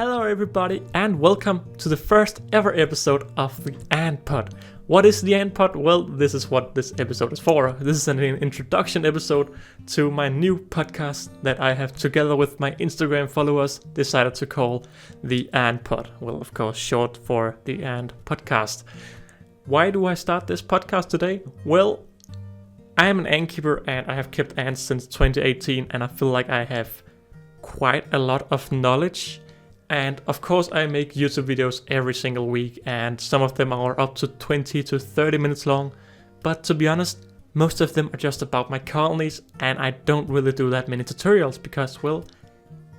Hello everybody and welcome to the first ever episode of the Ant Pod. What is the Ant Pod? Well, this is what this episode is for. This is an introduction episode to my new podcast that I have together with my Instagram followers decided to call the Ant Pod. Well, of course, short for the Ant Podcast. Why do I start this podcast today? Well, I am an ant keeper and I have kept ants since 2018 and I feel like I have quite a lot of knowledge. And of course I make YouTube videos every single week and some of them are up to 20 to 30 minutes long. But to be honest, most of them are just about my colonies and I don't really do that many tutorials because, well,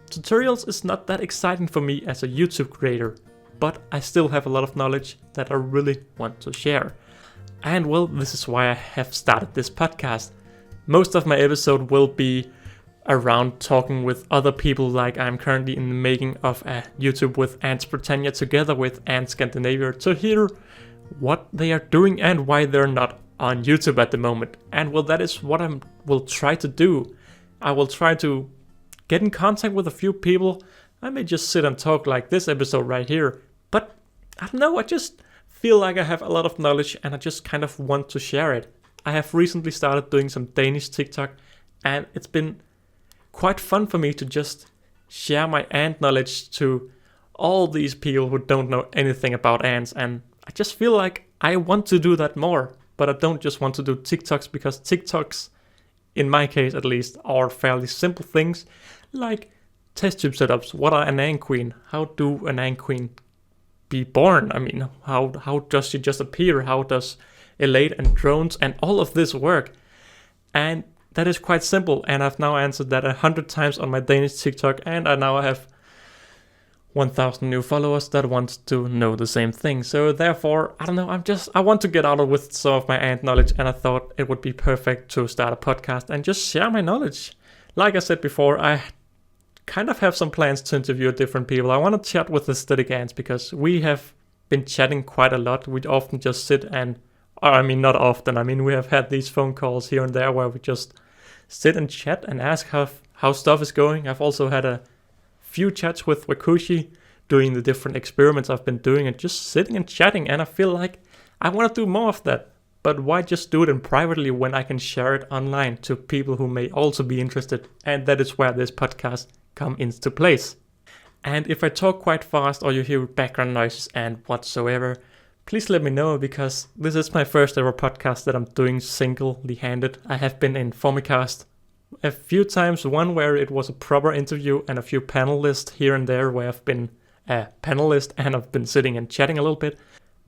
tutorials is not that exciting for me as a YouTube creator. But I still have a lot of knowledge that I really want to share. And well, this is why I have started this podcast. Most of my episode will be around talking with other people, like I'm currently in the making of a YouTube with Ants Britannia together with Ants Scandinavia to hear what they are doing and why they're not on YouTube at the moment. And well, that is what I will try to do. I will try to get in contact with a few people. I may just sit and talk like this episode right here, but I don't know, I just feel like I have a lot of knowledge and I just kind of want to share it. I have recently started doing some Danish TikTok and it's been quite fun for me to just share my ant knowledge to all these people who don't know anything about ants, and I just feel like I want to do that more, but I don't just want to do TikToks because TikToks, in my case at least, are fairly simple things like test tube setups. What are an ant queen? How do an ant queen be born? I mean, how does she just appear? How does elate and drones and all of this work? And that is quite simple, and I've now answered that 100 times on my Danish TikTok, and I now have 1,000 new followers that want to know the same thing. So therefore, I don't know, I want to get out with some of my ant knowledge, and I thought it would be perfect to start a podcast and just share my knowledge. Like I said before, I kind of have some plans to interview different people. I want to chat with Aesthetic Ants because we have been chatting quite a lot. We often just sit and not often. We have had these phone calls here and there where we just sit and chat and ask how stuff is going. I've also had a few chats with WaKooshi doing the different experiments I've been doing and just sitting and chatting. And I feel like I want to do more of that. But why just do it in privately when I can share it online to people who may also be interested? And that is where this podcast comes into place. And if I talk quite fast or you hear background noises and whatsoever, please let me know because this is my first ever podcast that I'm doing single-handed. I have been in Formicast a few times, one where it was a proper interview and a few panelists here and there where I've been a panelist and I've been sitting and chatting a little bit.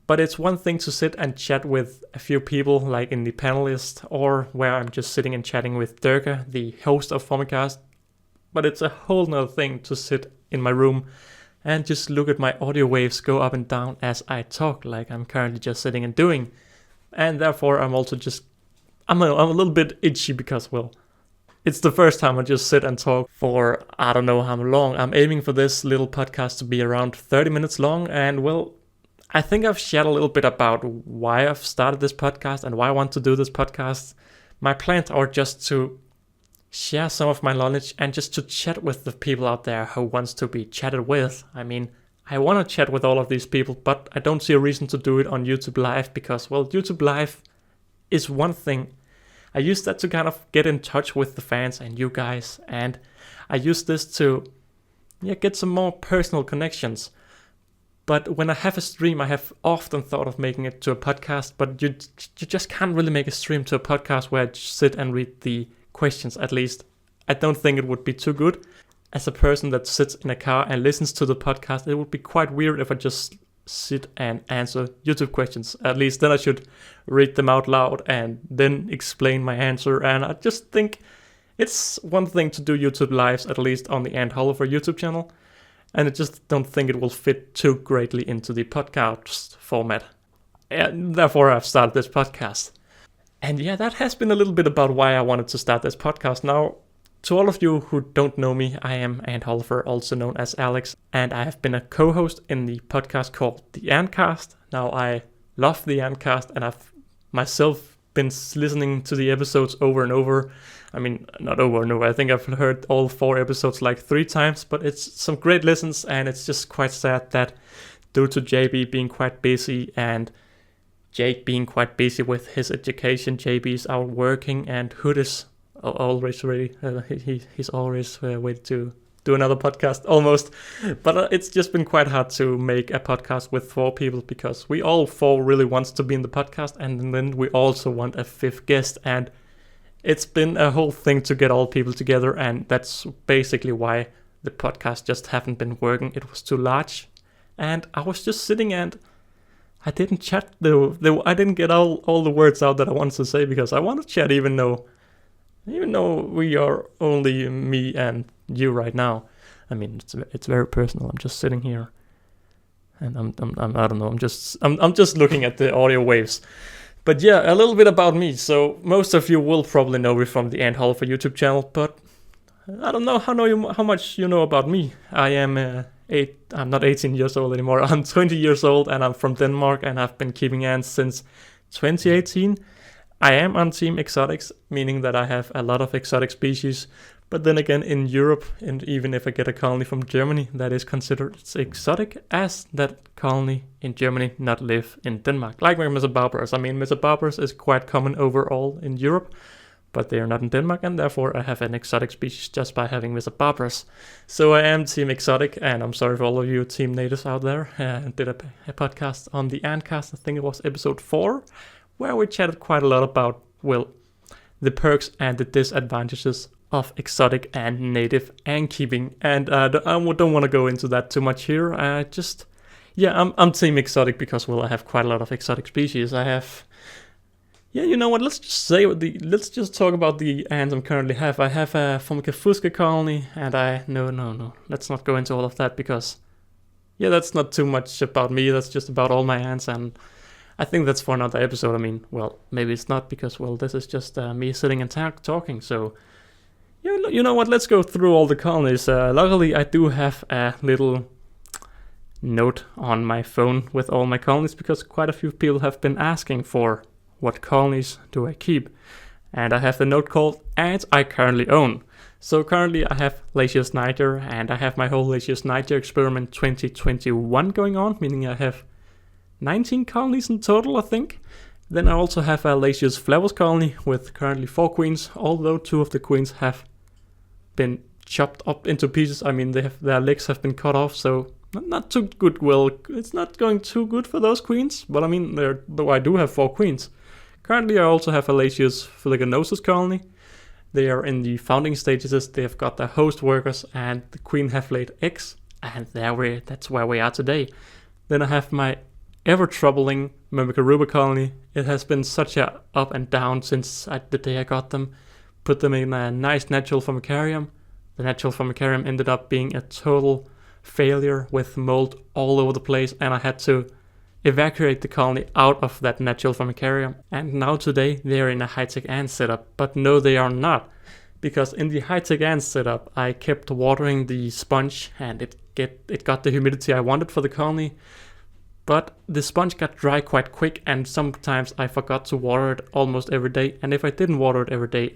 But it's one thing to sit and chat with a few people like in the panelist or where I'm just sitting and chatting with Dirka, the host of Formicast. But it's a whole nother thing to sit in my room and just look at my audio waves go up and down as I talk, like I'm currently just sitting and doing. And therefore I'm also I'm a little bit itchy because, well, it's the first time I just sit and talk for I don't know how long. I'm aiming for this little podcast to be around 30 minutes long, and well, I think I've shared a little bit about why I've started this podcast and why I want to do this podcast. My plans are just to share some of my knowledge and just to chat with the people out there who wants to be chatted with. I want to chat with all of these people, but I don't see a reason to do it on YouTube Live because, well, YouTube Live is one thing. I use that to kind of get in touch with the fans and you guys, and I use this to get some more personal connections. But when I have a stream, I have often thought of making it to a podcast, but you just can't really make a stream to a podcast where I just sit and read the questions. At least I don't think it would be too good. As a person that sits in a car and listens to the podcast, it would be quite weird if I just sit and answer YouTube questions. At least then I should read them out loud and then explain my answer. And I just think it's one thing to do YouTube lives, at least on the Ant Holleufer YouTube channel, and I just don't think it will fit too greatly into the podcast format. And therefore I've started this podcast. And that has been a little bit about why I wanted to start this podcast. Now, to all of you who don't know me, I am Ant Holleufer, also known as Alex, and I have been a co-host in the podcast called The Antcast. Now, I love The Antcast, and I've myself been listening to the episodes over and over. I mean, not over and over. I think I've heard all 4 episodes like 3 times, but it's some great listens, and it's just quite sad that due to JB being quite busy and Jake being quite busy with his education, JB is out working, and Hood is always ready. He's always ready to do another podcast almost. But it's just been quite hard to make a podcast with 4 people, because we all 4 really wants to be in the podcast, and then we also want a 5th guest, and it's been a whole thing to get all people together, and that's basically why the podcast just haven't been working. It was too large, and I was just sitting and I didn't chat. I didn't get all the words out that I wanted to say, because I want to chat even though we are only me and you right now. I mean, it's very personal. I'm just sitting here, and I don't know. I'm just looking at the audio waves. But yeah, a little bit about me. So most of you will probably know me from the Ant Holleufer YouTube channel, but I don't know how much you know about me. I'm not 18 years old anymore. I'm 20 years old, and I'm from Denmark, and I've been keeping ants since 2018. I am on Team Exotics, meaning that I have a lot of exotic species. But then again, in Europe, and even if I get a colony from Germany, that is considered exotic, as that colony in Germany not live in Denmark. Like my Mezzacargo. I mean, Mezzacargo is quite common overall in Europe, but they are not in Denmark, and therefore I have an exotic species just by having Mezzacargo. So I am Team Exotic, and I'm sorry for all of you Team Natives out there. I did a podcast on the Antcast, I think it was episode 4, where we chatted quite a lot about, well, the perks and the disadvantages of exotic and native ant keeping, and I don't want to go into that too much here. I'm Team Exotic because, well, I have quite a lot of exotic species. You know what? Let's just talk about the ants I currently have. I have a Formica colony, and no, let's not go into all of that, because that's not too much about me. That's just about all my ants, and I think that's for another episode. I mean, well, maybe it's not, because, well, this is just me sitting and talking. So you know what? Let's go through all the colonies. Luckily, I do have a little note on my phone with all my colonies, because quite a few people have been asking for what colonies do I keep. And I have the note called Ants I Currently Own. So currently I have Lasius niger, and I have my whole Lasius niger experiment 2021 going on, meaning I have 19 colonies in total, I think. Then I also have a Lasius flavus colony with currently 4 queens, although 2 of the queens have been chopped up into pieces. I mean, their legs have been cut off, so not too good. Well, it's not going too good for those queens, but I mean, though I do have 4 queens. Currently, I also have a Lasius filiginosus colony. They are in the founding stages. They have got their host workers, and the queen have laid eggs, and that's where we are today. Then I have my ever-troubling Mezzacargo colony. It has been such a up and down since the day I got them. Put them in a nice natural formicarium. The natural formicarium ended up being a total failure with mold all over the place, and I had to evacuate the colony out of that natural formicarium. And now today they're in a high-tech ant setup, but no, they are not, because in the high-tech ant setup I kept watering the sponge, and it got the humidity I wanted for the colony. But the sponge got dry quite quick, and sometimes I forgot to water it almost every day. And if I didn't water it every day,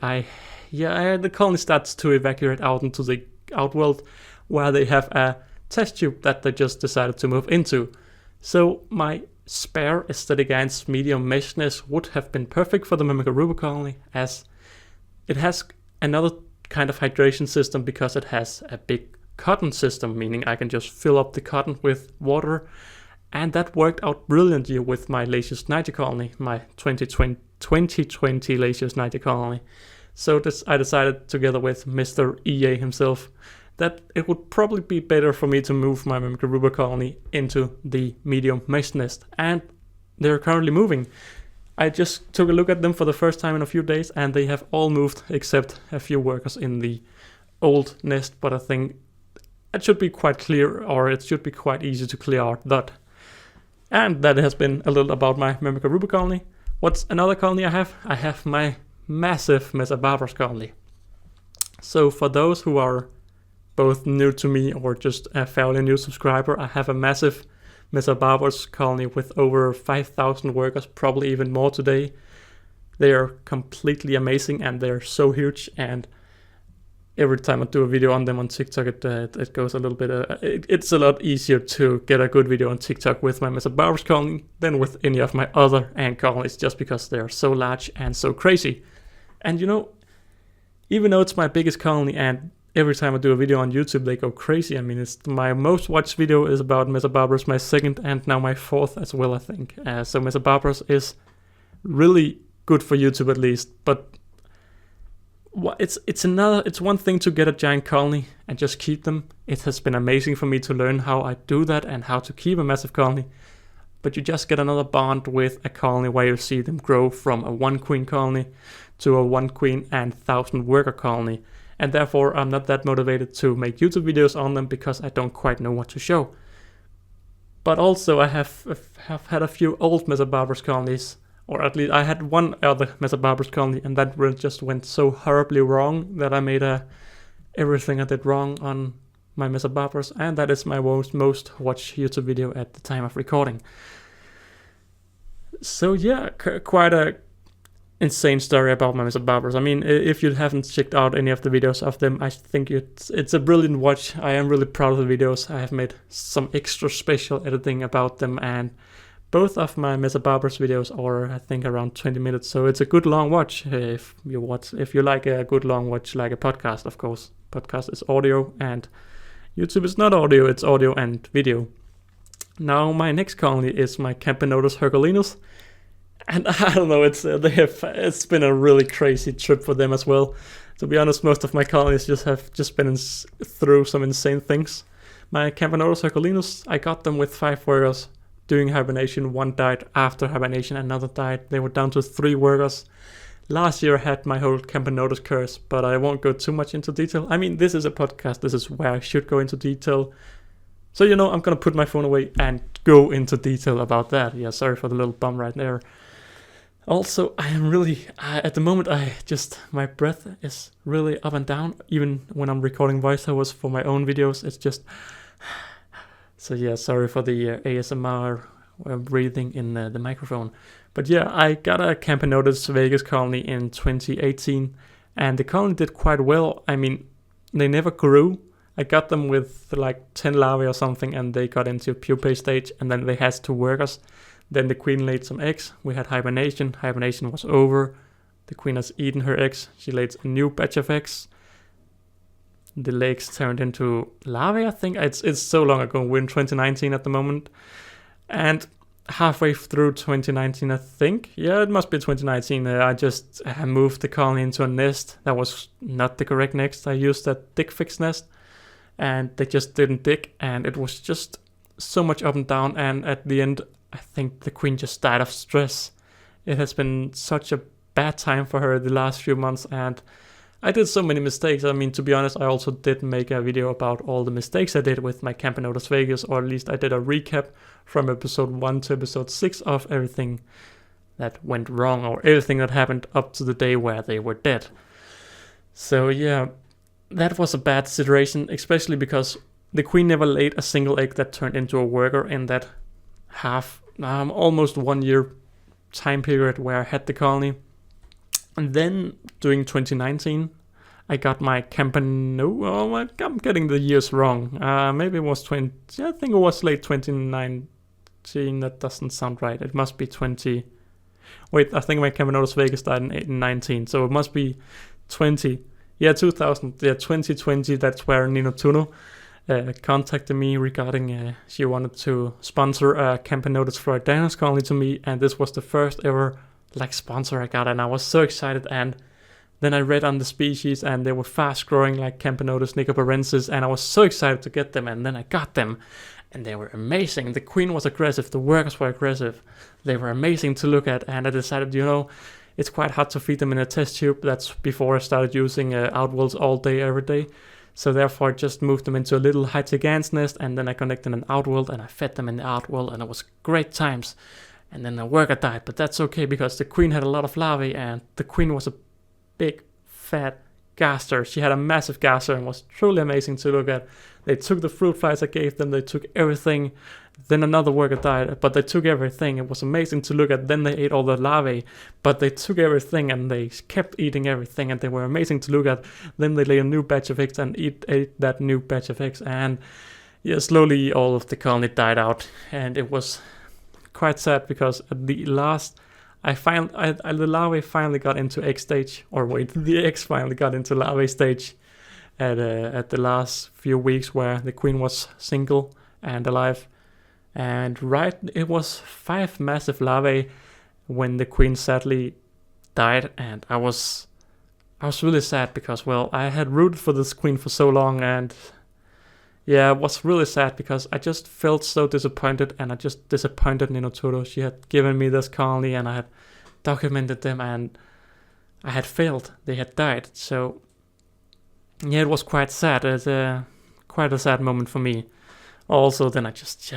the colony starts to evacuate out into the Outworld, where they have a test tube that they just decided to move into. So my spare Aesthetic Ants medium mesh nest would have been perfect for the Mezzacargo colony, as it has another kind of hydration system, because it has a big cotton system, meaning I can just fill up the cotton with water. And that worked out brilliantly with my Lasius niger colony, my 2020 Lasius niger colony. So I decided, together with Mr. EA himself, that it would probably be better for me to move my Mezzacargo colony into the medium mesh nest. And they're currently moving. I just took a look at them for the first time in a few days, and they have all moved except a few workers in the old nest. But I think it should be quite clear, or it should be quite easy to clear out that. And that has been a little about my Mezzacargo colony. What's another colony I have? I have my massive Mezzacargo colony. So for those who are both new to me or just a fairly new subscriber, I have a massive Mezzacargo colony with over 5,000 workers, probably even more today. They are completely amazing, and they're so huge, and every time I do a video on them on TikTok, it goes a little bit, it's a lot easier to get a good video on TikTok with my Mezzacargo colony than with any of my other ant colonies, just because they're so large and so crazy. And even though it's my biggest colony, and every time I do a video on YouTube, they go crazy. I mean, it's my most watched video is about Mezzacargo, my second, and now my fourth as well, I think. So Mezzacargo is really good for YouTube at least, but it's one thing to get a giant colony and just keep them. It has been amazing for me to learn how I do that and how to keep a massive colony. But you just get another bond with a colony where you see them grow from a 1 queen colony to a 1 queen and 1,000 worker colony. And therefore I'm not that motivated to make YouTube videos on them because I don't quite know what to show. But also I have had a few old Mezzacargo colonies, or at least I had one other Mezzacargo colony, and that just went so horribly wrong that I made everything I did wrong on my Mezzacargo, and that is my most watched YouTube video at the time of recording. So yeah, quite a insane story about my Mezzacargo. I mean, if you haven't checked out any of the videos of them, I think it's a brilliant watch. I am really proud of the videos. I have made some extra special editing about them, and both of my Mezzacargo videos are, I think, around 20 minutes, so it's a good long watch if you like a good long watch, like a podcast, of course. Podcast is audio, and YouTube is not audio, it's audio and video. Now, my next colony is my Camponotus herculeus, and I don't know, it's been a really crazy trip for them as well. To be honest, most of my colonies have been through some insane things. My Camponotus herculeus, I got them with 5 workers. During hibernation, 1 died. After hibernation, another died. They were down to 3 workers. Last year I had my whole Camponotus curse, but I won't go too much into detail. I mean, this is a podcast. This is where I should go into detail. So, I'm going to put my phone away and go into detail about that. Yeah, sorry for the little bum right there. Also, I am really, at the moment, my breath is really up and down. Even when I'm recording voiceovers for my own videos, it's just... So yeah, sorry for the ASMR breathing in the microphone. But yeah, I got a Camponotus Vegas colony in 2018, and the colony did quite well. I mean, they never grew. I got them with like 10 larvae or something, and they got into pupae stage, and then they hatched 2 workers. Then the queen laid some eggs. We had hibernation. Hibernation was over. The queen has eaten her eggs. She laid a new batch of eggs. The legs turned into larvae, I think. It's so long ago. We're in 2019 at the moment. And halfway through 2019, I think. Yeah, it must be 2019. I just moved the colony into a nest. That was not the correct nest. I used a dig fix nest. And they just didn't dig. And it was just so much up and down. And at the end, I think the queen just died of stress. It has been such a bad time for her the last few months. And I did so many mistakes. I mean, to be honest, I also did make a video about all the mistakes I did with my Camponotus Vegas, or at least I did a recap from episode 1 to episode 6 of everything that went wrong, or everything that happened up to the day where they were dead. So yeah, that was a bad situation, especially because the queen never laid a single egg that turned into a worker in that almost 1 year time period where I had the colony. And then during 2019, I got my I'm getting the years wrong. Maybe it was I think it was late 2019. That doesn't sound right. It must be 20. Wait, I think my Camponotus Vegas died in 19. So it must be 20. Yeah, 2000. Yeah, 2020. That's where Nino Tuno contacted me regarding she wanted to sponsor a Camponotus floridanus colony to me. And this was the first ever sponsor I got, and I was so excited. And then I read on the species, and they were fast growing like Camponotus nicobarensis, and I was so excited to get them. And then I got them, and they were amazing. The queen was aggressive, the workers were aggressive, they were amazing to look at. And I decided, it's quite hard to feed them in a test tube. That's before I started using Outworlds all day every day. So therefore I just moved them into a little high-tech ants nest, and then I connected an Outworld, and I fed them in the Outworld, and it was great times. And then the worker died, but that's okay because the queen had a lot of larvae, and the queen was a big, fat gaster. She had a massive gaster and was truly amazing to look at. They took the fruit flies I gave them, they took everything. Then another worker died, but they took everything. It was amazing to look at. Then they ate all the larvae, but they took everything and they kept eating everything, and they were amazing to look at. Then they lay a new batch of eggs and ate that new batch of eggs, and yeah, slowly all of the colony died out, and it was quite sad because at the last, the larvae finally got into egg stage, or wait, the eggs finally got into larvae stage at the last few weeks where the queen was single and alive. And it was 5 massive larvae when the queen sadly died, and I was really sad because, well, I had rooted for this queen for so long, and yeah, it was really sad because I just felt so disappointed, and I just disappointed Ninotoro. She had given me this colony, and I had documented them, and I had failed. They had died, so yeah, it was quite sad. It's quite a sad moment for me. Also, then I just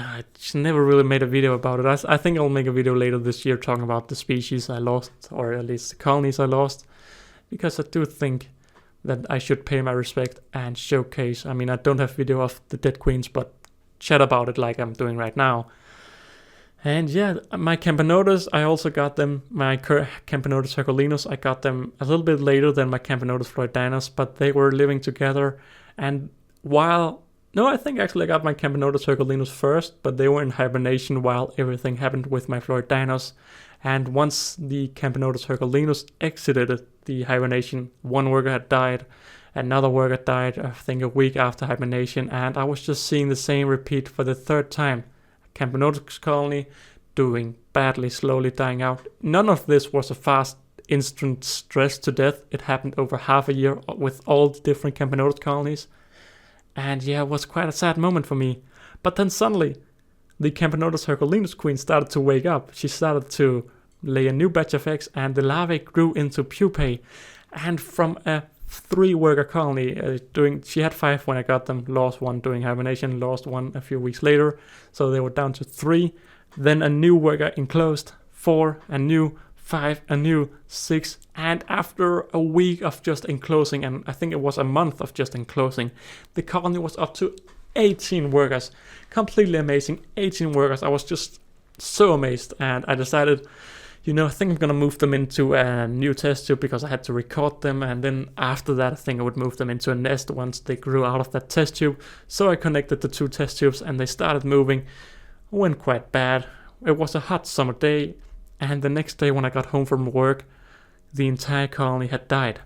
never really made a video about it. I think I'll make a video later this year talking about the species I lost, or at least the colonies I lost, because I do think that I should pay my respect and showcase. I mean, I don't have video of the dead queens, but chat about it like I'm doing right now. And yeah, my Camponotus, I also got them, my Camponotus herculinus, I got them a little bit later than my Camponotus floridinus, but they were living together. And I think actually I got my Camponotus herculinus first, but they were in hibernation while everything happened with my floridinus. And once the Camponotus herculinus exited the hibernation, one worker had died, another worker died, I think a week after hibernation, and I was just seeing the same repeat for the 3rd time. Camponotus colony doing badly, slowly dying out. None of this was a fast, instant stress to death. It happened over half a year with all the different Camponotus colonies. And yeah, it was quite a sad moment for me. But then suddenly, the Camponotus herculinus queen started to wake up. She started to lay a new batch of eggs, and the larvae grew into pupae. And from a 3-worker colony, she had 5 when I got them, lost 1 during hibernation, lost 1 a few weeks later, so they were down to 3. Then a new worker enclosed, 4, a new 5, a new 6, and after a week of just enclosing, and I think it was a month of just enclosing, the colony was up to 18 workers. Completely amazing, 18 workers. I was just so amazed, and I decided, I think I'm gonna move them into a new test tube because I had to record them, and then after that I think I would move them into a nest once they grew out of that test tube. So I connected the 2 test tubes and they started moving. It went quite bad. It was a hot summer day, and the next day when I got home from work, the entire colony had died.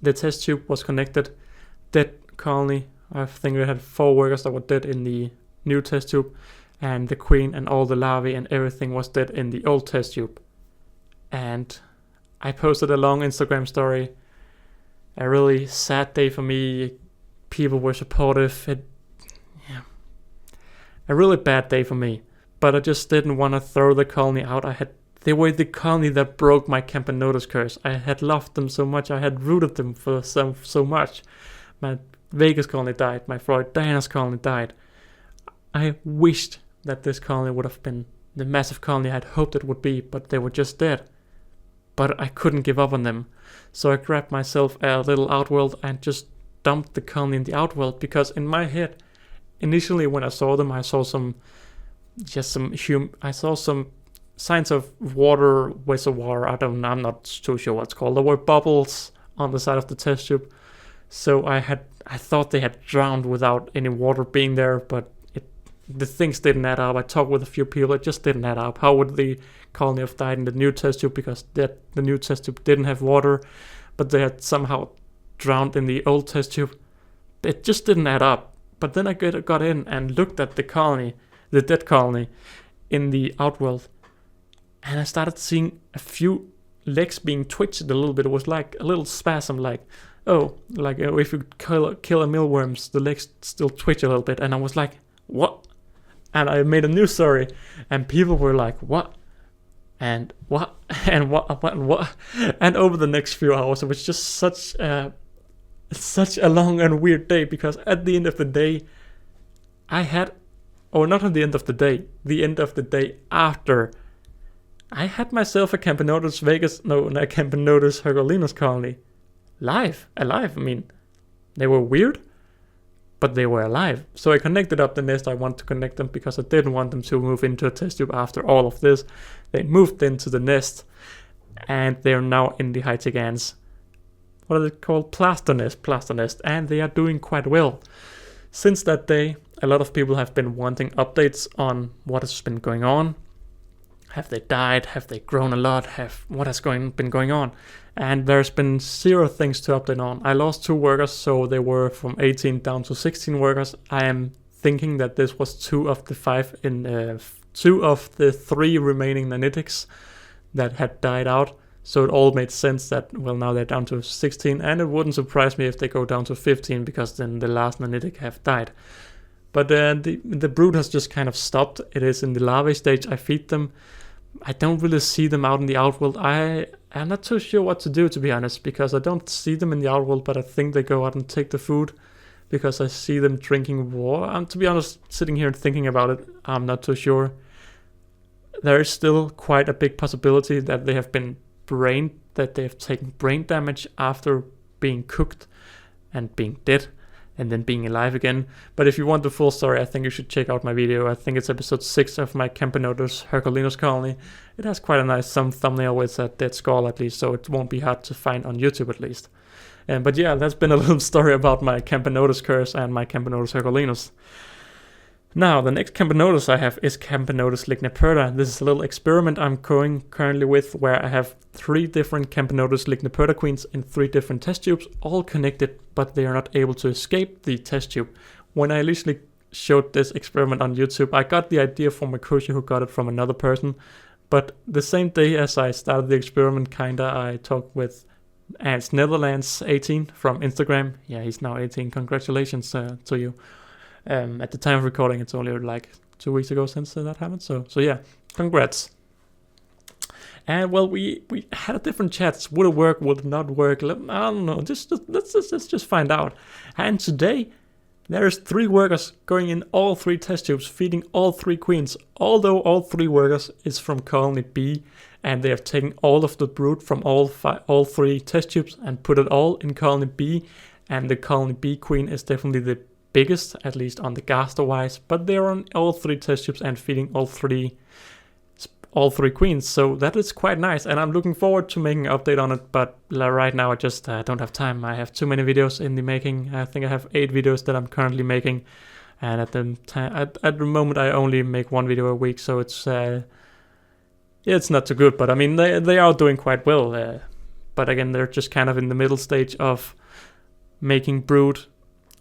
The test tube was connected, dead colony. I think we had 4 workers that were dead in the new test tube, and the queen and all the larvae and everything was dead in the old test tube. And I posted a long Instagram story. A really sad day for me. People were supportive. A really bad day for me. But I just didn't want to throw the colony out. They were the colony that broke my Camponotus curse. I had loved them so much. I had rooted them for so much. My Vegas colony died. My floridinus colony died. I wished that this colony would have been the massive colony I had hoped it would be, but they were just dead. But I couldn't give up on them. So I grabbed myself a little Outworld and just dumped the colony in the Outworld, because in my head, initially when I saw them, I saw some signs of water reservoir. I'm not too sure what it's called. There were bubbles on the side of the test tube. So I thought they had drowned without any water being there, but the things didn't add up. I talked with a few people, it just didn't add up. How would the colony have died in the new test tube? Because the new test tube didn't have water, but they had somehow drowned in the old test tube. It just didn't add up. But then I got in and looked at the colony, the dead colony, in the Outworld, and I started seeing a few legs being twitched a little bit. It was like a little spasm, like if you kill a mealworms, the legs still twitch a little bit. And I was like, what? And I made a news story, and people were like, what? And what? And what? And what? And over the next few hours, it was just such a long and weird day, because at the end of the day, not at the end of the day, the end of the day after, I had myself a Camponotus herculinus colony alive. I mean, they were weird, but they were alive. So I connected up the nest. I want to connect them because I didn't want them to move into a test tube after all of this. They moved into the nest, and they're now in the Esthetic Ants. What are they called? Plaster nest, and they are doing quite well. Since that day, a lot of people have been wanting updates on what has been going on. Have they died? Have they grown a lot? What has been going on? And there's been 0 things to update on. I lost 2 workers, so they were from 18 down to 16 workers. I am thinking that this was 2 of the 3 remaining nanitics that had died out. So it all made sense that, well, now they're down to 16, and it wouldn't surprise me if they go down to 15, because then the last nanitic have died. But the brood has just kind of stopped. It is in the larvae stage. I feed them. I don't really see them out in the Outworld. I'm not too sure what to do, to be honest, because I don't see them in the Outworld, but I think they go out and take the food, because I see them drinking water. To be honest, sitting here and thinking about it, I'm not too sure. There is still quite a big possibility that they have been that they have taken brain damage after being cooked and being dead, and then being alive again. But if you want the full story, I think you should check out my video. I think it's episode 6 of my Camponotus Herculinus colony. It has quite a nice thumbnail with a dead skull, at least, so it won't be hard to find on YouTube at least. But yeah, that's been a little story about my Camponotus curse and my Camponotus Herculinus. Now, the next Camponotus I have is Camponotus ligniperta. This is a little experiment I'm going currently with, where I have 3 different Camponotus ligniperta queens in 3 different test tubes, all connected, but they are not able to escape the test tube. When I initially showed this experiment on YouTube, I got the idea from WaKooshi, who got it from another person. But the same day as I started the experiment, I talked with Ants Netherlands 18 from Instagram. Yeah, he's now 18. Congratulations to you. At the time of recording, it's only like 2 weeks ago since that happened. So yeah, congrats. And well, we had a different chats. Would it work? Would it not work? I don't know. Let's just find out. And today, there's 3 workers going in all 3 test tubes, feeding all 3 queens. Although all 3 workers is from colony B, and they have taken all of the brood from all 3 test tubes and put it all in colony B. And the colony B queen is definitely the biggest, at least on the gaster wise, but they're on all 3 test tubes and feeding all three queens, so that is quite nice, and I'm looking forward to making an update on it. But right now I just don't have time. I have too many videos in the making. I think I have 8 videos that I'm currently making, and at the moment I only make 1 video a week, so it's not too good. But I mean, they are doing quite well, but again, they're just kind of in the middle stage of making brood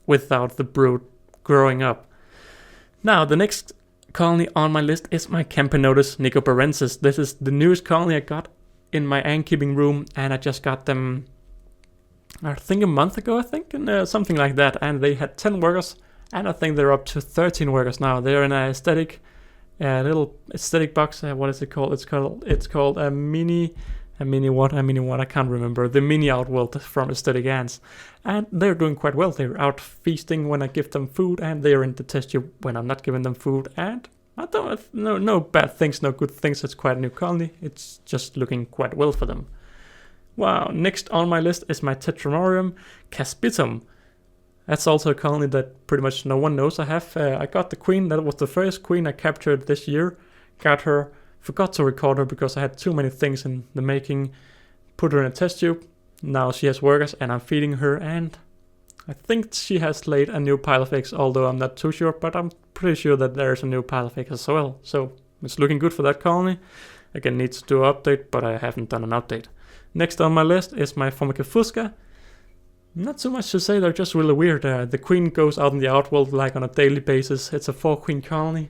without the brood growing up. Now, the next colony on my list is my Camponotus nicobarensis. This is the newest colony I got in my ant keeping room, and I just got them, I think a month ago, and something like that. And they had 10 workers, and I think they're up to 13 workers now. They're in a little aesthetic box. What is it called? It's called a mini what? I can't remember. The mini Outworld from Esthetic Ants. And they're doing quite well. They're out feasting when I give them food, and they're in the test tube when I'm not giving them food. And I don't no bad things, no good things. It's quite a new colony. It's just looking quite well for them. Wow, next on my list is my Tetramorium caspitum. That's also a colony that pretty much no one knows I have. I got the queen. That was the first queen I captured this year. Got her. Forgot to record her because I had too many things in the making. Put her in a test tube. Now she has workers and I'm feeding her, and I think she has laid a new pile of eggs, although I'm not too sure, but I'm pretty sure that there's a new pile of eggs as well. So it's looking good for that colony. Again, needs to do an update, but I haven't done an update. Next on my list is my Formica fusca. Not so much to say, they're just really weird. The queen goes out in the Outworld like on a daily basis. It's a 4-queen colony.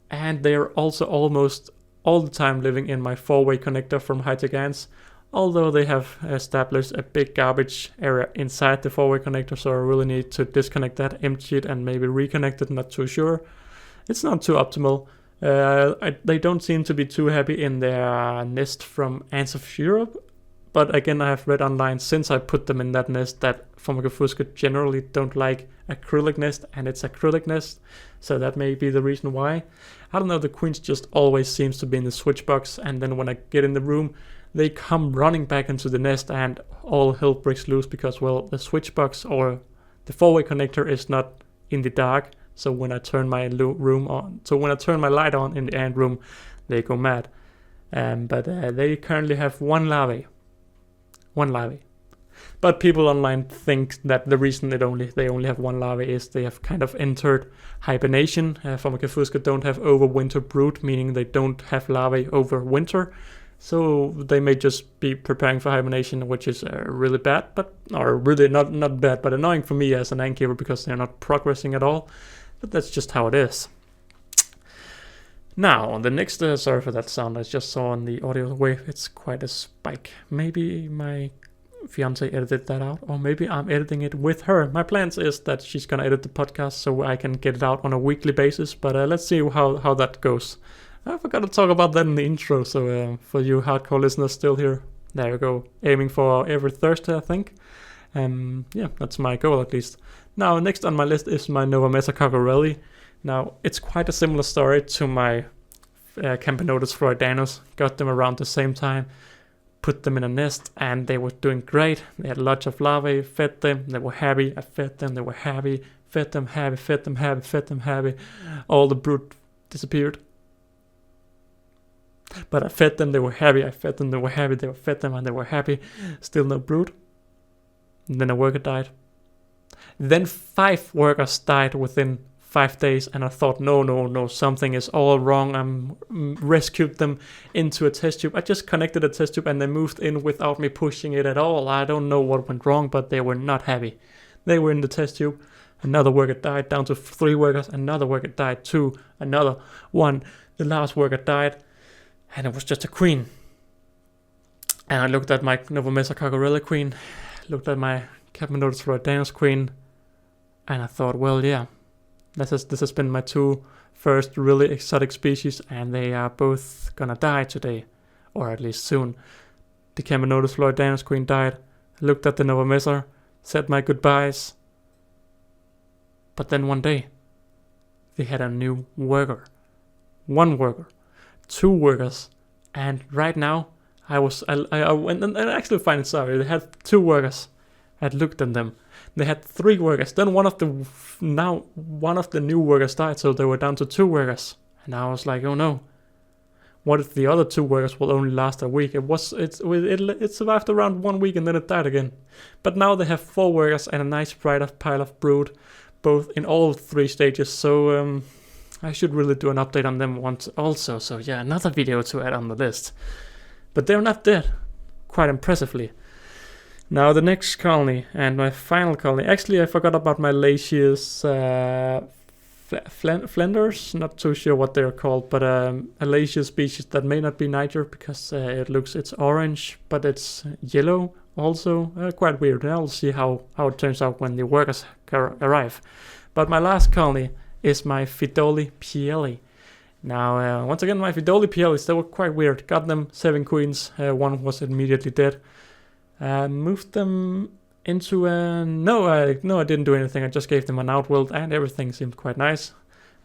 And they're also almost all the time living in my 4-way connector from Esthetic Ants, although they have established a big garbage area inside the 4-way connector, so I really need to disconnect that, empty it, and maybe reconnect it. Not too sure. It's not too optimal. They don't seem to be too happy in their nest from Ants of Europe, but again, I have read online since I put them in that nest that Formica fusca generally don't like acrylic nest, and it's acrylic nest, so that may be the reason why. I don't know, the queens just always seems to be in the switch box, and then when I get in the room, they come running back into the nest and all hell breaks loose because, well, the switch box or the four-way connector is not in the dark. So when I turn my light on in the ant room, they go mad. But they currently have one larvae. But people online think that the reason they only have one larvae is they have kind of entered hibernation. Formica don't have overwinter brood, meaning they don't have larvae over winter. So they may just be preparing for hibernation, which is really bad, or really not bad, but annoying for me as an ant keeper because they're not progressing at all. But that's just how it is. Now, on the next, sorry for that sound, I just saw on the audio wave, it's quite a spike. Maybe my fiance edited that out, or maybe I'm editing it with her. My plans is that she's gonna edit the podcast so I can get it out on a weekly basis, but let's see how that goes. I forgot to talk about that in the intro, so for you hardcore listeners still here, there you go. Aiming for every Thursday, I think. Yeah, that's my goal at least. Now, next on my list is my Nova Mezzacargo Rally. Now, it's quite a similar story to my Camponotus freudianus. Got them around the same time, put them in a nest, and they were doing great. They had lots of larvae, fed them, they were happy. I fed them, they were happy. Fed them, happy, fed them, happy, fed them, happy. All the brood disappeared. But I fed them, they were happy. I fed them, they were happy. They were fed them, and they were happy. Still no brood. And then a worker died. Then 5 workers died within 5 days, and I thought, no, something is all wrong. I'm rescued them into a test tube. I just connected a test tube, and they moved in without me pushing it at all. I don't know what went wrong, but they were not happy. They were in the test tube. Another worker died, down to 3 workers. Another worker died, 2. Another 1. The last worker died, and it was just a queen. And I looked at my Nova Mezzacargo queen, looked at my Camponotus freudianus queen, and I thought, well, yeah, this has been my 2 first really exotic species, and they are both gonna die today, or at least soon. The Camponotus freudianus queen died. I looked at the Nova Mezza, said my goodbyes. But then one day, they had a new worker. 1 worker, 2 workers, and right now I went and I actually find it sorry. They had 2 workers. I had looked at them. They had 3 workers. Then one of the new workers died, so they were down to 2 workers. And I was like, oh no. What if the other 2 workers will only last a week? It survived around 1 week and then it died again. But now they have 4 workers and a nice bright pile of brood, both in all 3 stages. So I should really do an update on them once also. So yeah, another video to add on the list. But they're not dead, quite impressively. Now the next colony, and my final colony. Actually, I forgot about my Lacius Flenders. Not too sure what they're called, but a Lacius species that may not be Niger because it's orange, but it's yellow also. Quite weird. And I'll see how it turns out when the workers arrive. But my last colony is my fidoli pieli. Now, once again, my fidoli pielis, they were quite weird. Got them 7 queens. 1 was immediately dead. Moved them into a... No, I didn't do anything. I just gave them an Outworld, and everything seemed quite nice.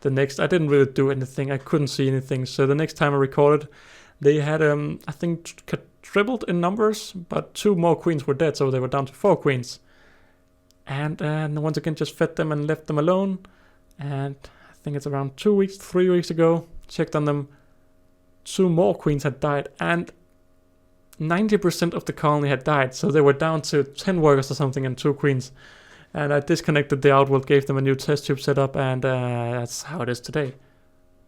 The next, I didn't really do anything. I couldn't see anything. So the next time I recorded, they had, I think, tripled in numbers, but 2 more queens were dead, so they were down to 4 queens. And once again, just fed them and left them alone. And I think it's around 3 weeks ago, checked on them. 2 more queens had died, and 90% of the colony had died, so they were down to 10 workers or something and 2 queens. And I disconnected the Outworld, gave them a new test tube setup, and that's how it is today.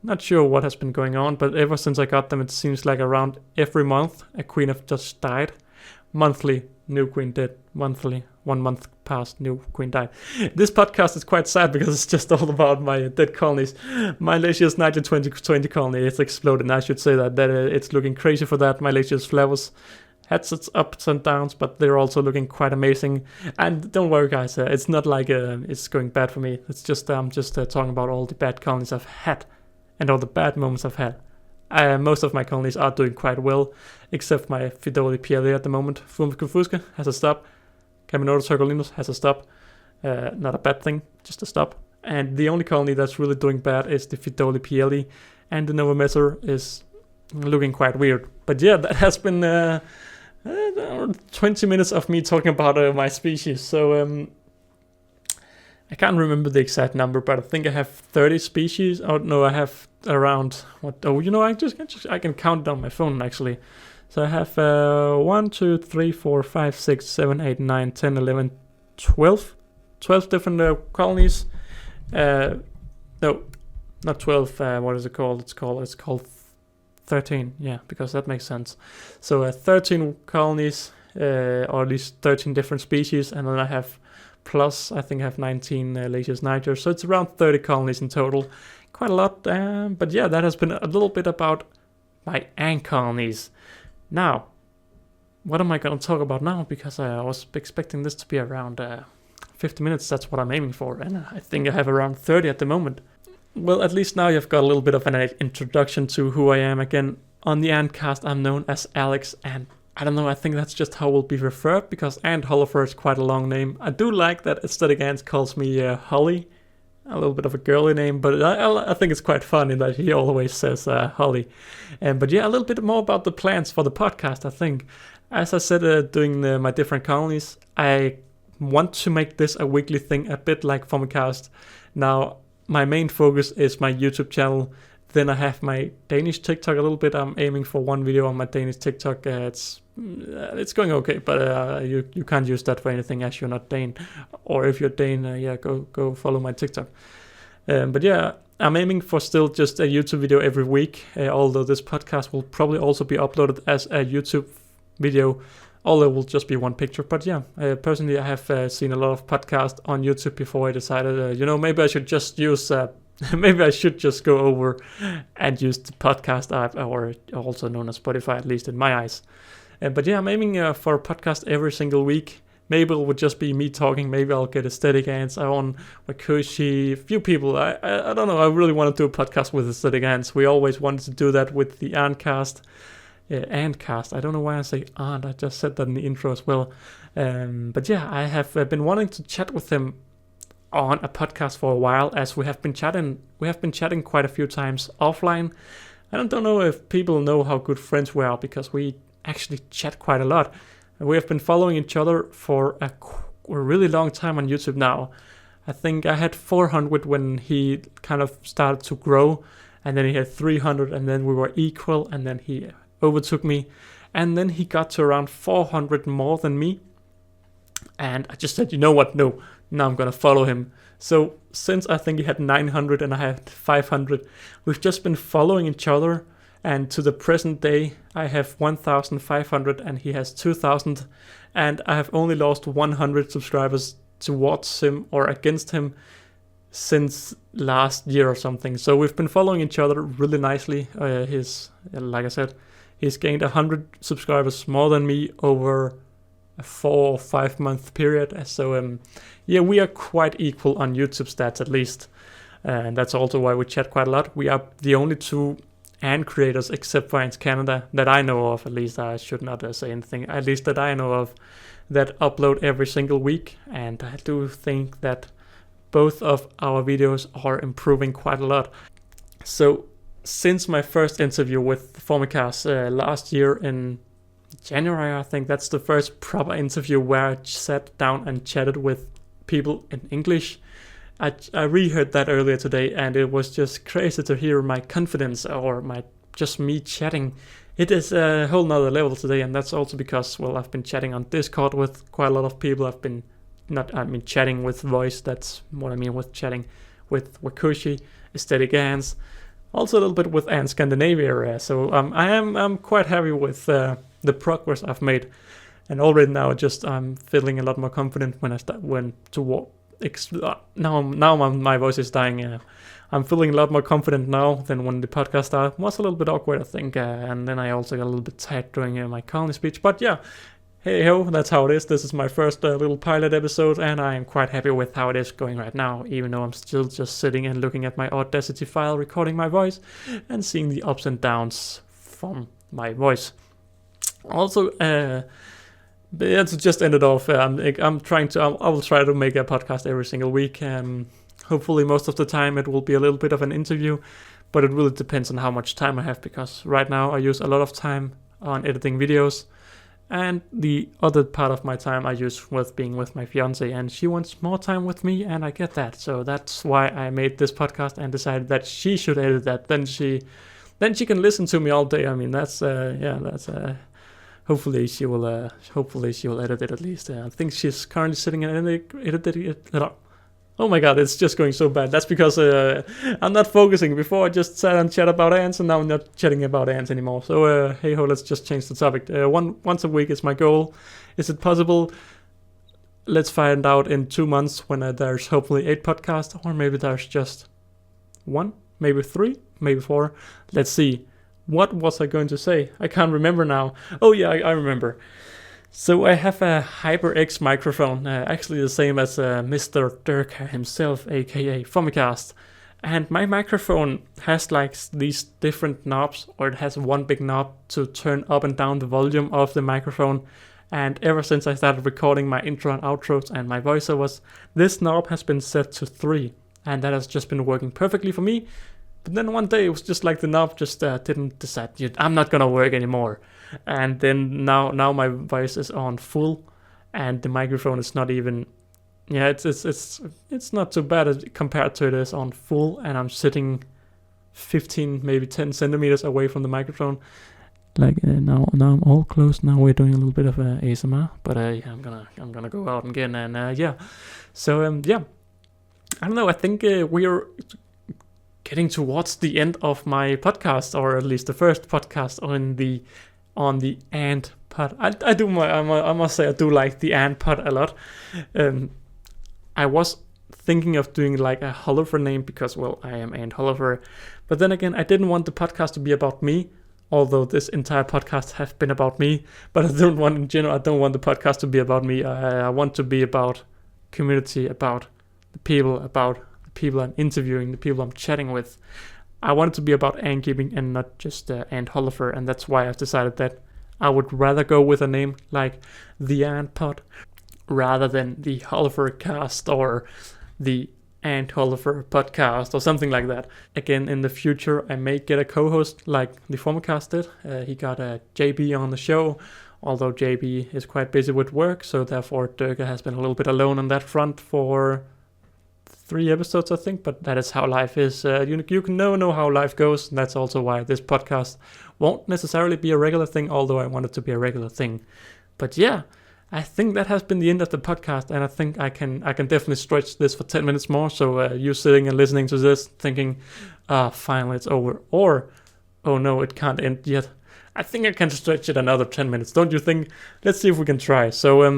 Not sure what has been going on, but ever since I got them, it seems like around every month a queen have just died. Monthly, new queen dead. Monthly, 1 month passed, new queen died. This podcast is quite sad because it's just all about my dead colonies. My Lacius Niger 2020 colony is exploded, and I should say that it's looking crazy for that. My Lacius Flavus had its ups and downs, but they're also looking quite amazing. And don't worry, guys, it's not like it's going bad for me. It's just I'm just talking about all the bad colonies I've had and all the bad moments I've had. Most of my colonies are doing quite well, except my fidoli pieli at the moment. Fumfuska has a stop. Camponotus herculinus has a stop. Not a bad thing, just a stop. And the only colony that's really doing bad is the fidoli pieli, and the Nova Mezza is looking quite weird. But yeah, that has been 20 minutes of me talking about my species. So I can't remember the exact number, but I think I have 30 species. Oh no, I have around I can count it on my phone actually. So I have 1, 2, 3, 4, 5, 6, 7, 8, 9, 10, 11, 12 different colonies. No, not 12. What is it called? It's called 13. Yeah, because that makes sense. So 13 colonies, or at least 13 different species, and then I have plus, I think I have 19 Lasius niger. So it's around 30 colonies in total. Quite a lot. But yeah, that has been a little bit about my ant colonies. Now, what am I going to talk about now? Because I was expecting this to be around 50 minutes. That's what I'm aiming for. And I think I have around 30 at the moment. Well, at least now you've got a little bit of an introduction to who I am. Again, on the Antcast, I'm known as Alex. And I don't know, I think that's just how we'll be referred. Because Ant Holleufer is quite a long name. I do like that Aesthetic Ants calls me Holly. A little bit of a girly name, but I think it's quite funny that he always says Holly. But yeah, a little bit more about the plans for the podcast, I think. As I said, doing my different colonies, I want to make this a weekly thing, a bit like Formicast. Now, my main focus is my YouTube channel. Then I have my Danish TikTok a little bit. I'm aiming for one video on my Danish TikTok. It's going okay, but you can't use that for anything as you're not Dane. Or if you're Dane, go follow my TikTok. But yeah, I'm aiming for still just a YouTube video every week. Although this podcast will probably also be uploaded as a YouTube video, although it will just be one picture. But yeah, personally, I have seen a lot of podcasts on YouTube before I decided, maybe I should just use. Maybe I should just go over and use the podcast app, or also known as Spotify, at least in my eyes. But yeah, I'm aiming for a podcast every single week. Maybe it would just be me talking. Maybe I'll get Aesthetic Ants on, WaKooshi, a few people. I don't know. I really want to do a podcast with Aesthetic Ants. We always wanted to do that with the Antcast. Antcast. I don't know why I say Ant. I just said that in the intro as well. But yeah, I have been wanting to chat with him on a podcast for a while, as we have been chatting quite a few times offline. I don't know if people know how good friends we are, because we actually chat quite a lot. We have been following each other for a really long time on YouTube now. I think I had 400 when he kind of started to grow, and then he had 300, and then we were equal, and then he overtook me, and then he got to around 400 more than me. And I just said, you know what, no, now I'm gonna follow him. So since I think he had 900 and I had 500, we've just been following each other, and to the present day I have 1,500 and he has 2,000, and I have only lost 100 subscribers towards him or against him since last year or something. So we've been following each other really nicely. Like I said, he's gained 100 subscribers more than me over a 4 or 5 month period. So yeah, we are quite equal on YouTube stats, at least, and that's also why we chat quite a lot. We are the only two ant creators, except for Ants Canada, that I know of. At least I should not say anything, at least that I know of, that upload every single week. And I do think that both of our videos are improving quite a lot. So since my first interview with Formicast last year in January, I think that's the first proper interview where I sat down and chatted with people in English. I reheard that earlier today, and it was just crazy to hear my confidence, or me chatting. It is a whole nother level today, and that's also because, well, I've been chatting on Discord with quite a lot of people. Chatting with voice. That's what I mean with chatting with WaKooshi, Aesthetic Ants, also a little bit with Ant Scandinavia. So I'm quite happy with the progress I've made, and already now I'm feeling a lot more confident when I my voice is dying. I'm feeling a lot more confident now than when the podcast started. It was a little bit awkward, I think, and then I also got a little bit tired during my colony speech. But yeah, hey ho, that's how it is. This is my first little pilot episode, and I am quite happy with how it is going right now, even though I'm still just sitting and looking at my Audacity file, recording my voice, and seeing the ups and downs from my voice. Also, to just end it off, I will try to make a podcast every single week. Hopefully most of the time it will be a little bit of an interview, but it really depends on how much time I have, because right now I use a lot of time on editing videos, and the other part of my time I use with being with my fiance, and she wants more time with me, and I get that. So that's why I made this podcast and decided that she should edit that. Then she can listen to me all day. I mean, that's hopefully she will edit it at least. I think she's currently sitting and editing it. Oh my god, it's just going so bad. That's because I'm not focusing. Before I just sat and chat about ants, and now I'm not chatting about ants anymore. So hey ho, let's just change the topic. Once a week is my goal. Is it possible? Let's find out in 2 months when there's hopefully 8 podcasts, or maybe there's just 1, maybe 3, maybe 4. Let's see. What was I going to say? I can't remember now. Oh yeah, I remember. So I have a HyperX microphone, actually the same as Mr. Dirk himself, aka Fomicast. And my microphone has like these different knobs, or it has one big knob to turn up and down the volume of the microphone. And ever since I started recording my intro and outros and my voiceovers, this knob has been set to 3. And that has just been working perfectly for me. But then one day it was just like the knob just didn't decide, I'm not gonna work anymore. And then now my voice is on full, and the microphone is not even, it's not too bad compared to it is on full, and I'm sitting 15, maybe 10 centimeters away from the microphone. Like now I'm all close. Now we're doing a little bit of ASMR, but I'm gonna go out again, and so I don't know. I think we're getting towards the end of my podcast, or at least the first podcast on the ant pod. I must say I do like the ant pod a lot. I was thinking of doing like a Holleufer name because, well, I am Ant Holleufer. But then again, I didn't want the podcast to be about me, although this entire podcast has been about me. But I don't want the podcast to be about me. I want to be about community, about the people I'm interviewing, the people I'm chatting with. I want it to be about ant keeping and not just Ant Holleufer, and that's why I've decided that I would rather go with a name like the Ant Pod rather than the Holleufer Cast or the Ant Holleufer Podcast or something like that. Again, in the future, I may get a co-host like the former cast did. He got a JB on the show, although JB is quite busy with work, so therefore Dirk has been a little bit alone on that front for 3 episodes, I think, but that is how life is. You can never know how life goes, and that's also why this podcast won't necessarily be a regular thing, although I want it to be a regular thing. But yeah, I think that has been the end of the podcast, and I think I can definitely stretch this for 10 minutes more, so you sitting and listening to this thinking, finally it's over, or, oh no, it can't end yet. I think I can stretch it another 10 minutes, don't you think? Let's see if we can try. So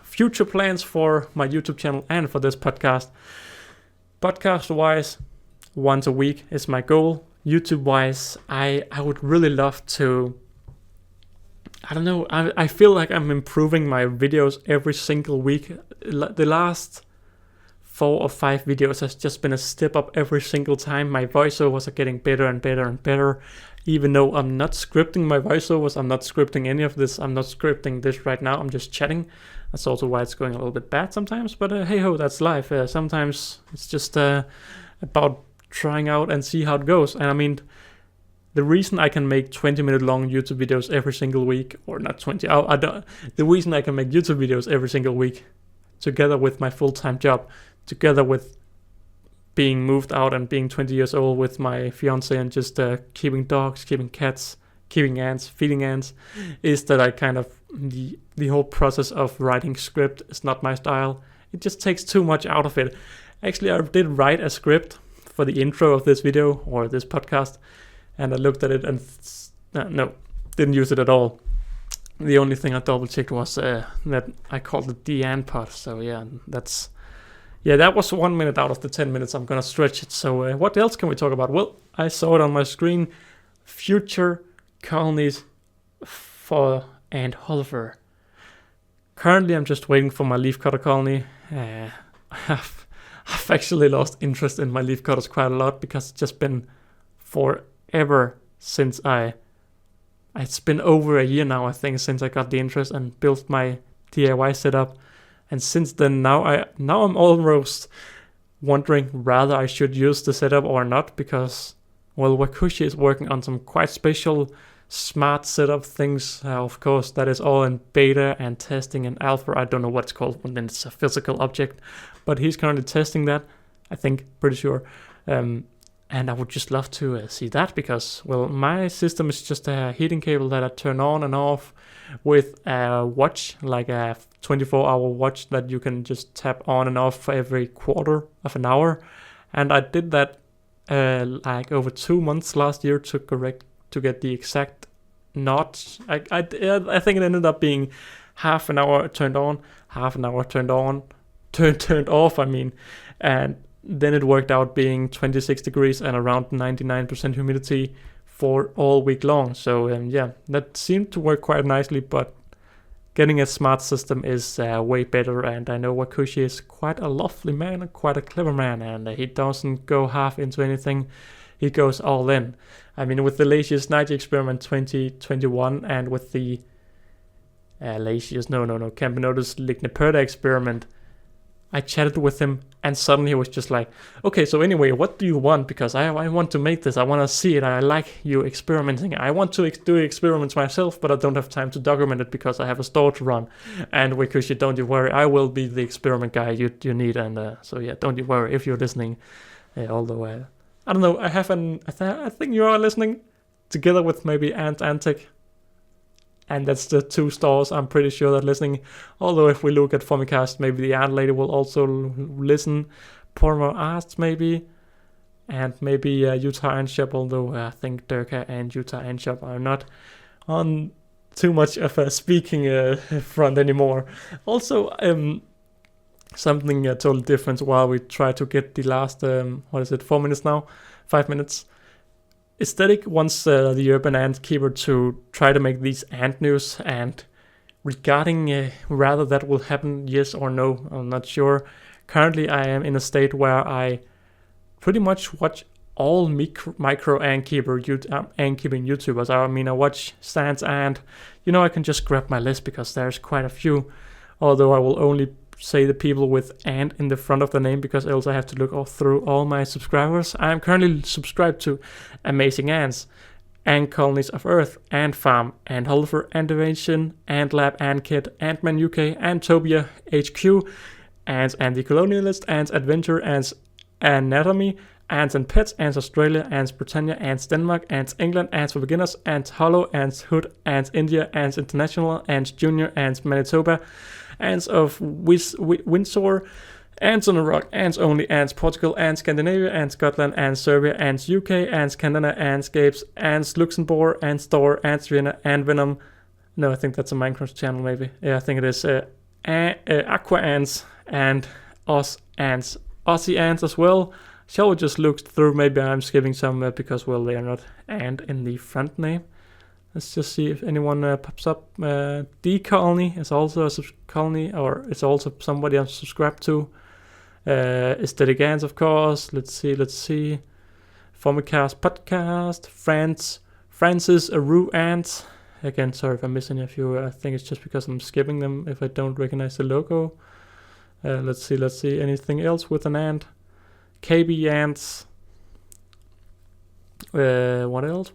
future plans for my YouTube channel and for this podcast. Podcast-wise, once a week is my goal. YouTube-wise, I would really love to, I don't know, I feel like I'm improving my videos every single week. The last 4 or 5 videos has just been a step up every single time. My voiceovers are getting better and better and better. Even though I'm not scripting my voiceovers, I'm not scripting any of this. I'm not scripting this right now. I'm just chatting. That's also why it's going a little bit bad sometimes. But hey ho, that's life. Sometimes it's just about trying out and see how it goes. And I mean, the reason I can make 20-minute long YouTube videos every single week, or not 20, the reason I can make YouTube videos every single week, together with my full-time job, together with being moved out and being 20 years old with my fiance and just keeping dogs, keeping cats, keeping ants, feeding ants, is that I kind of, the whole process of writing script is not my style. It just takes too much out of it. Actually, I did write a script for the intro of this video or this podcast, and I looked at it and no, didn't use it at all. The only thing I double checked was that I called it the ant pod. So yeah, that was 1 minute out of the 10 minutes. I'm gonna stretch it. So what else can we talk about? Well, I saw it on my screen. Future colonies for Ant Holleufer. Currently, I'm just waiting for my leafcutter colony. I've actually lost interest in my leafcutters quite a lot because it's just been forever since it's been over a year now, I think, since I got the interest and built my DIY setup. And since then, now I'm almost wondering whether I should use the setup or not, because well, WaKooshi is working on some quite special smart setup things. Of course, that is all in beta and testing and alpha. I don't know what it's called when it's a physical object, but he's currently testing that, I think, pretty sure. And I would just love to see that, because, well, my system is just a heating cable that I turn on and off with a watch, like a 24-hour watch that you can just tap on and off for every quarter of an hour. And I did that like over 2 months last year to get the exact notch. I think it ended up being half an hour turned on, half an hour turned off. I mean, and then it worked out being 26 degrees and around 99% humidity for all week long. So yeah, that seemed to work quite nicely, but getting a smart system is way better. And I know WaKooshi is quite a lovely man, quite a clever man, and he doesn't go half into anything. He goes all in. I mean, with the Lazius Night Experiment 2021 and with the Camponotus ligniperta experiment, I chatted with him, and suddenly he was just like, okay, so anyway, what do you want? Because I want to make this. I want to see it. I like you experimenting. I want to do experiments myself, but I don't have time to document it because I have a store to run. And WaKooshi, don't you worry. I will be the experiment guy you need. And so yeah, don't you worry if you're listening. Although I don't know, I think you are listening together with maybe Antic. And that's the two stores I'm pretty sure that listening. Although if we look at Formicast, maybe the Ant Lady will also listen. Pormo Arts maybe. And maybe Utah Ant Shop, although I think Durka and Utah Ant Shop are not on too much of a speaking front anymore. Also, something totally different while we try to get the last, 4 minutes now? 5 minutes. Aesthetic wants the Urban Ant Keeper to try to make these ant news, and regarding whether that will happen, yes or no, I'm not sure. Currently, I am in a state where I pretty much watch all micro ant keeping YouTubers. I mean, I watch Sans Ant. I can just grab my list because there's quite a few, although I will only say the people with ant in the front of the name, because else I have to look through all my subscribers. I am currently subscribed to Amazing Ants, Ant Colonies of Earth, Ant Farm, Ant Holleufer, Ant Invasion, Ant Lab, Ant Kit, Ant-Man UK, Antopia HQ, Ants and the Colonialist, Ants Adventure, Ants Anatomy, Ants and Pets, Ants Australia, Ants Britannia, Ants Denmark, Ants England, Ants for Beginners, Ants Hollow, Ants Hood, Ants India, Ants International, Ants Junior, Ants Manitoba, Ants of Windsor, Ants on a Rock, Ants Only, Ants Portugal, Ants Scandinavia, Ants Scotland, Ants Serbia, Ants UK, Ants Canada, Ants Gapes, Ants Luxembourg, Ants Store, Ants Vienna, Ant Venom. No, I think that's a Minecraft channel maybe. Yeah, I think it is. Aqua Ants and Oz Ants. Aussie Ants as well. Shall we just look through? Maybe I'm skipping some because, well, they are not ant in the front name. Let's just see if anyone pops up. D Colony is also a colony, or it's also somebody I'm subscribed to. Aesthetic Ants, of course. Let's see. Formicast Podcast. Francis Aru Ant. Again, sorry if I'm missing a few. I think it's just because I'm skipping them if I don't recognize the logo. Let's see. Anything else with an ant? KB Ants. What else?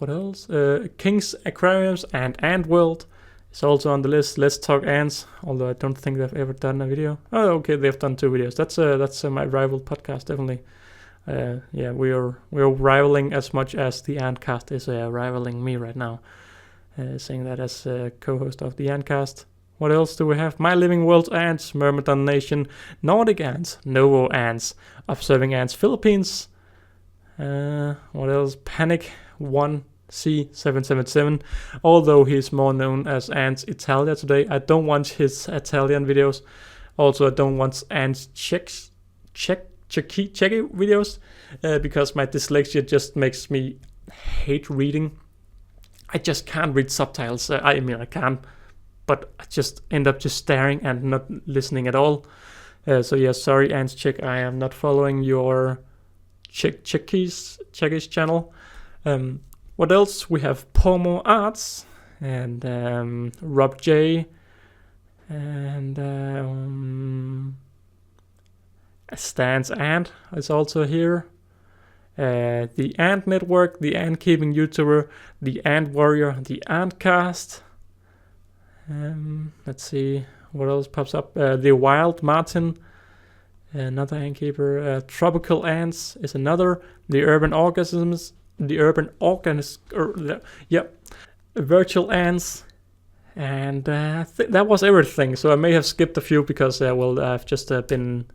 King's Aquariums and Outworld is also on the list. Let's Talk Ants, although I don't think they've ever done a video. Oh, okay, they've done 2 videos. That's my rival podcast, definitely. Yeah, we're rivaling as much as the Antcast is rivaling me right now. Saying that as co-host of the Antcast. What else do we have? My Living World Ants, Myrmidon Nation, Nordic Ants, Novo Ants, Observing Ants Philippines. What else? Panic 1C777. Although he's more known as Ants Italia today. I don't watch his Italian videos. Also, I don't watch Ants Czech videos because my dyslexia just makes me hate reading. I just can't read subtitles. I mean, I can, but I just end up just staring and not listening at all. So yeah, sorry, Ants Czech, I am not following your Czechish channel. What else? We have Pomo Arts and Rob J and Stan's Ant is also here. the Ant Network, the Ant Keeping YouTuber, the Ant Warrior, the Ant Cast. Let's see what else pops up. The Wild Martin, another ant keeper. Tropical Ants is another. The Urban Organisms, Virtual Ants, and that was everything. So I may have skipped a few because I've just been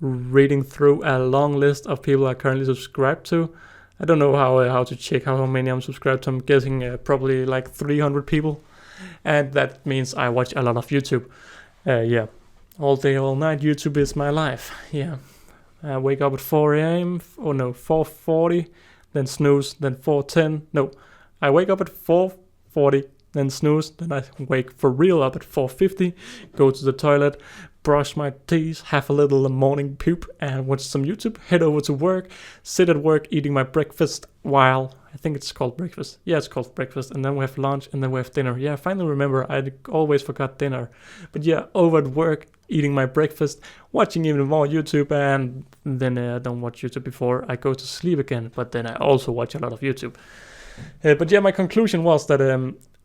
reading through a long list of people I currently subscribed to. I don't know how to check how many I'm subscribed to. I'm guessing probably like 300 people, and that means I watch a lot of YouTube. All day, all night, YouTube is my life. Yeah, I wake up at 4 a.m. 4:40, then snooze, then 4:10. No, I wake up at 4:40, then snooze, then I wake for real up at 4:50, go to the toilet, brush my teeth, have a little morning poop, and watch some YouTube, head over to work, sit at work eating my breakfast while, I think it's called breakfast. Yeah, it's called breakfast, and then we have lunch, and then we have dinner. Yeah, I finally remember, I always forgot dinner. But yeah, over at work, eating my breakfast, watching even more YouTube, and then I don't watch YouTube before I go to sleep again, but then I also watch a lot of YouTube. But yeah, my conclusion was that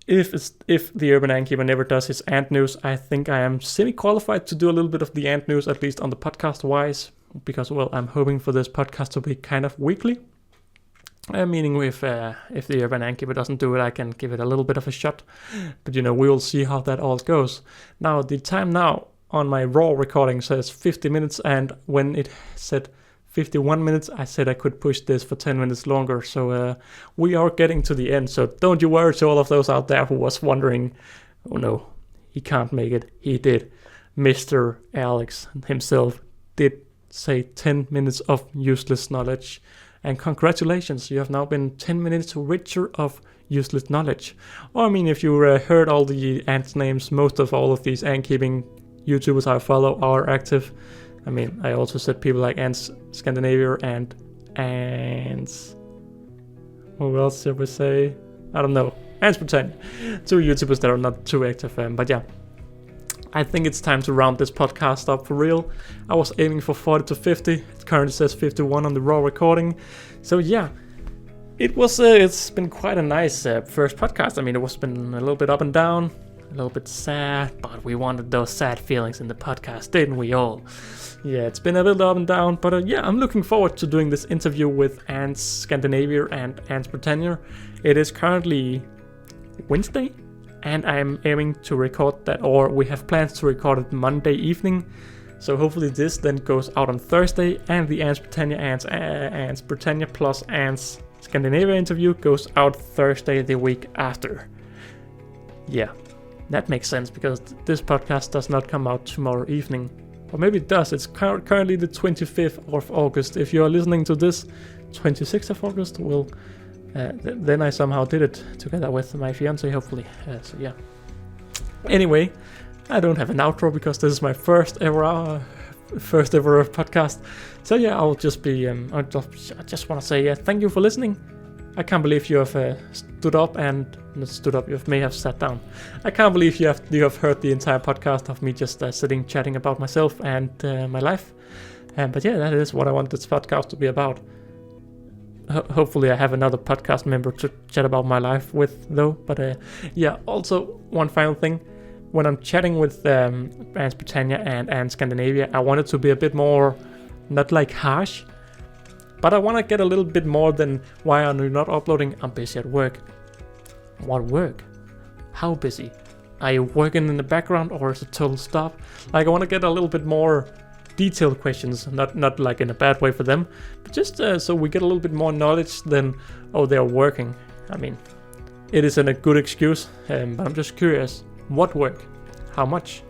if the Urban Ant Keeper never does his ant news, I think I am semi-qualified to do a little bit of the ant news, at least on the podcast-wise, because, well, I'm hoping for this podcast to be kind of weekly. Meaning if the Urban Ant Keeper doesn't do it, I can give it a little bit of a shot. But, we will see how that all goes. Now, the time now on my raw recording says 50 minutes, and when it said 51 minutes, I said I could push this for 10 minutes longer. So we are getting to the end. So don't you worry to all of those out there who was wondering, oh no, he can't make it. He did. Mr. Alex himself did say 10 minutes of useless knowledge. And congratulations, you have now been 10 minutes richer of useless knowledge. Or, I mean, if you heard all the ant names, most of all of these ant keeping YouTubers I follow are active. I mean, I also said people like Ants Scandinavia and Ants. What else should we say? I don't know. Ants Britannia. 2 YouTubers that are not too active. But yeah, I think it's time to round this podcast up for real. I was aiming for 40 to 50. It currently says 51 on the raw recording. So yeah, it's been quite a nice first podcast. I mean, it was been a little bit up and down, a little bit sad, but we wanted those sad feelings in the podcast, didn't we all? Yeah, it's been a little up and down, but yeah, I'm looking forward to doing this interview with Ants Scandinavia and Ants Britannia. It is currently Wednesday, and I'm aiming to record that, or we have plans to record it Monday evening. So hopefully this then goes out on Thursday, and the Ants Britannia, Ants Britannia plus Ants Scandinavia interview goes out Thursday the week after. Yeah, that makes sense because this podcast does not come out tomorrow evening. Or maybe it does. It's currently the 25th of August. If you are listening to this, 26th of August, well, then I somehow did it together with my fiance, hopefully. So yeah. Anyway, I don't have an outro because this is my first ever podcast. So yeah, I'll just be. I just want to say thank you for listening. I can't believe you have stood up and not stood up. You may have sat down. I can't believe you have heard the entire podcast of me just sitting chatting about myself and my life. But yeah, that is what I want this podcast to be about. Hopefully, I have another podcast member to chat about my life with, though. But yeah, also one final thing. When I'm chatting with Ants Britannia and Ants Scandinavia, I want it to be a bit more, not like harsh, but I want to get a little bit more than why are you not uploading? I'm busy at work. What work? How busy? Are you working in the background or is it total stop? Like I want to get a little bit more detailed questions, not like in a bad way for them, but just so we get a little bit more knowledge than, oh, they're working. I mean, it isn't a good excuse, but I'm just curious. What work? How much?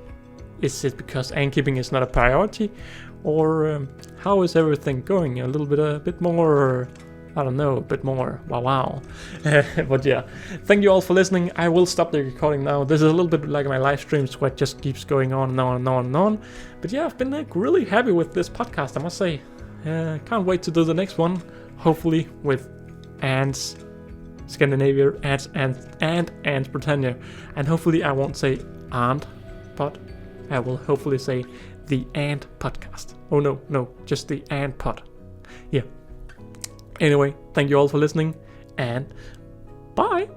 Is it because ant keeping is not a priority? Or how is everything going? A bit more, I don't know, a bit more wow. But yeah, thank you all for listening. I will stop the recording now. This is a little bit like my live streams where it just keeps going on and on and on and on. But yeah, I've been really happy with this podcast, I must say. Can't wait to do the next one. Hopefully with Ants Scandinavia, Ants and Ants Britannia. And hopefully I won't say Ant, but I will hopefully say the Ant Podcast. Oh no, just the Ant Pod. Yeah. Anyway, thank you all for listening, and bye!